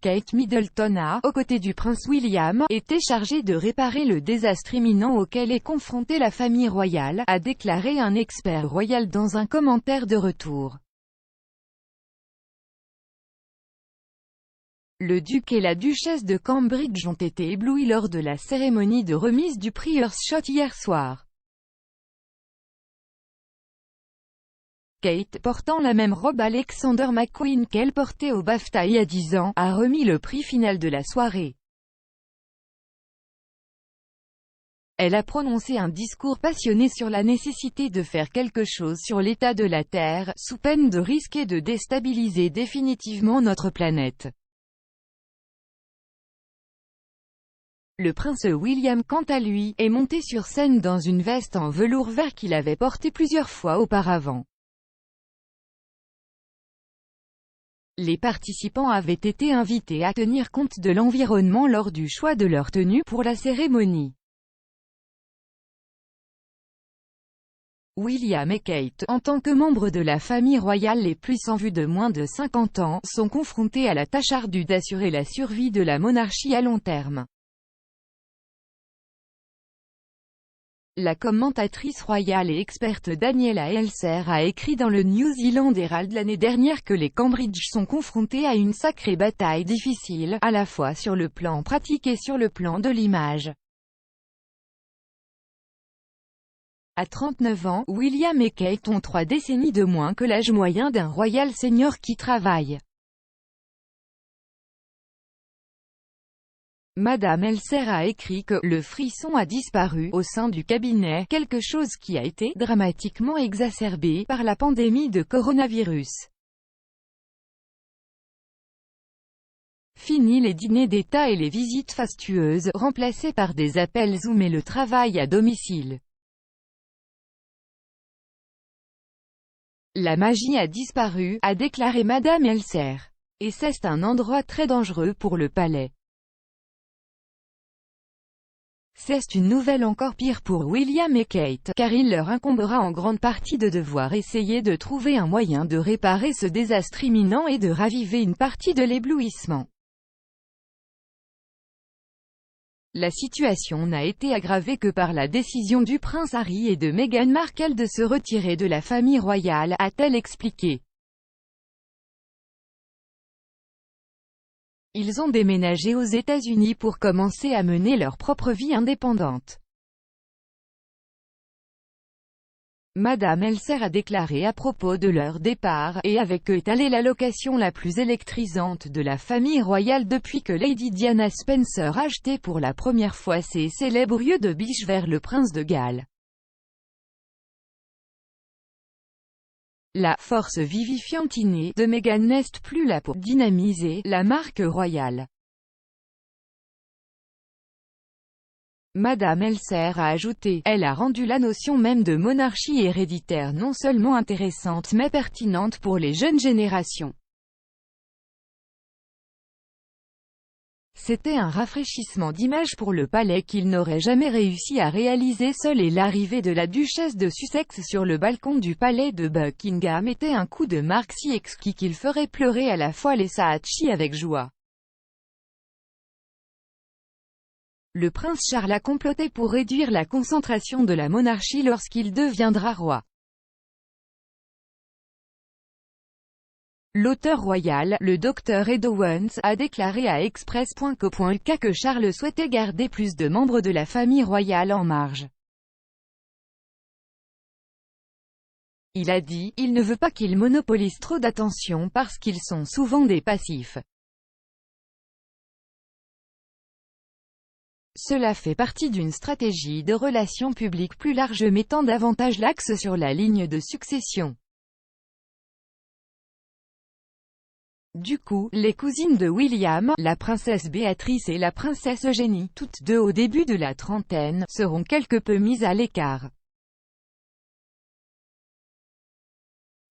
Kate Middleton a, aux côtés du prince William, été chargée de réparer le désastre imminent auquel est confrontée la famille royale, a déclaré un expert royal dans un commentaire de retour. Le duc et la duchesse de Cambridge ont été éblouis lors de la cérémonie de remise du prix Earthshot hier soir. Kate, portant la même robe Alexander McQueen qu'elle portait au BAFTA il y a 10 ans, a remis le prix final de la soirée. Elle a prononcé un discours passionné sur la nécessité de faire quelque chose sur l'état de la Terre, sous peine de risquer de déstabiliser définitivement notre planète. Le prince William, quant à lui, est monté sur scène dans une veste en velours vert qu'il avait portée plusieurs fois auparavant. Les participants avaient été invités à tenir compte de l'environnement lors du choix de leur tenue pour la cérémonie. William et Kate, en tant que membres de la famille royale les plus en vue de moins de 50 ans, sont confrontés à la tâche ardue d'assurer la survie de la monarchie à long terme. La commentatrice royale et experte Daniela Elser a écrit dans le New Zealand Herald l'année dernière que les Cambridge sont confrontés à une sacrée bataille difficile, à la fois sur le plan pratique et sur le plan de l'image. À 39 ans, William et Kate ont 3 décennies de moins que l'âge moyen d'un royal senior qui travaille. Madame Elser a écrit que « le frisson a disparu » au sein du cabinet, quelque chose qui a été dramatiquement exacerbé par la pandémie de coronavirus. Fini les dîners d'État et les visites fastueuses, remplacées par des appels Zoom et le travail à domicile. La magie a disparu, a déclaré Madame Elser. Et c'est un endroit très dangereux pour le palais. C'est une nouvelle encore pire pour William et Kate, car il leur incombera en grande partie de devoir essayer de trouver un moyen de réparer ce désastre imminent et de raviver une partie de l'éblouissement. La situation n'a été aggravée que par la décision du prince Harry et de Meghan Markle de se retirer de la famille royale, a-t-elle expliqué. Ils ont déménagé aux États-Unis pour commencer à mener leur propre vie indépendante. Madame Elser a déclaré à propos de leur départ, et avec eux est allée l'allocation la plus électrisante de la famille royale depuis que Lady Diana Spencer a acheté pour la première fois ses célèbres yeux de biche vers le prince de Galles. La « force vivifiante innée » de Meghan n'est plus là pour dynamiser la marque royale. Madame Elser a ajouté, elle a rendu la notion même de monarchie héréditaire non seulement intéressante mais pertinente pour les jeunes générations. C'était un rafraîchissement d'image pour le palais qu'il n'aurait jamais réussi à réaliser seul et l'arrivée de la duchesse de Sussex sur le balcon du palais de Buckingham était un coup de marque si exquis qu'il ferait pleurer à la fois les Saatchi avec joie. Le prince Charles a comploté pour réduire la concentration de la monarchie lorsqu'il deviendra roi. L'auteur royal, le Dr Ed Owens, a déclaré à Express.co.uk que Charles souhaitait garder plus de membres de la famille royale en marge. Il a dit, il ne veut pas qu'ils monopolisent trop d'attention parce qu'ils sont souvent des passifs. Cela fait partie d'une stratégie de relations publiques plus large mettant davantage l'axe sur la ligne de succession. Du coup, les cousines de William, la princesse Béatrice et la princesse Eugénie, toutes deux au début de la trentaine, seront quelque peu mises à l'écart.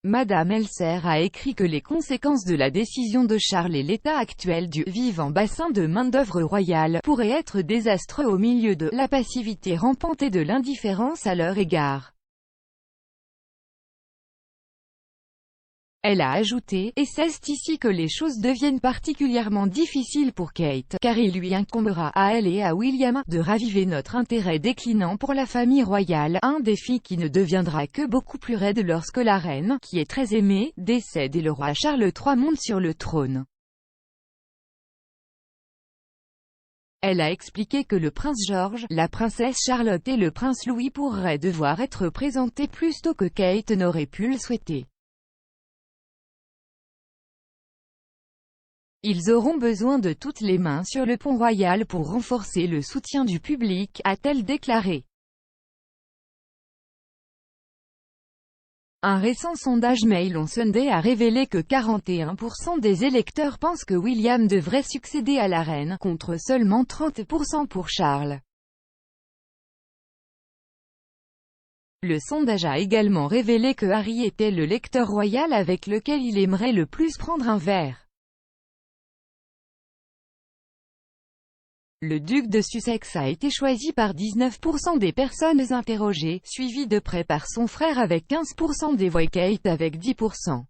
Madame Elser a écrit que les conséquences de la décision de Charles et l'état actuel du vivant bassin de main-d'œuvre royale pourraient être désastreux au milieu de la passivité rampante et de l'indifférence à leur égard. Elle a ajouté, et c'est ici que les choses deviennent particulièrement difficiles pour Kate, car il lui incombera, à elle et à William, de raviver notre intérêt déclinant pour la famille royale, un défi qui ne deviendra que beaucoup plus raide lorsque la reine, qui est très aimée, décède et le roi Charles III monte sur le trône. Elle a expliqué que le prince George, la princesse Charlotte et le prince Louis pourraient devoir être présentés plus tôt que Kate n'aurait pu le souhaiter. Ils auront besoin de toutes les mains sur le pont royal pour renforcer le soutien du public, a-t-elle déclaré. Un récent sondage Mail on Sunday a révélé que 41% des électeurs pensent que William devrait succéder à la reine, contre seulement 30% pour Charles. Le sondage a également révélé que Harry était le lecteur royal avec lequel il aimerait le plus prendre un verre. Le duc de Sussex a été choisi par 19% des personnes interrogées, suivi de près par son frère avec 15% des voix et Kate avec 10%.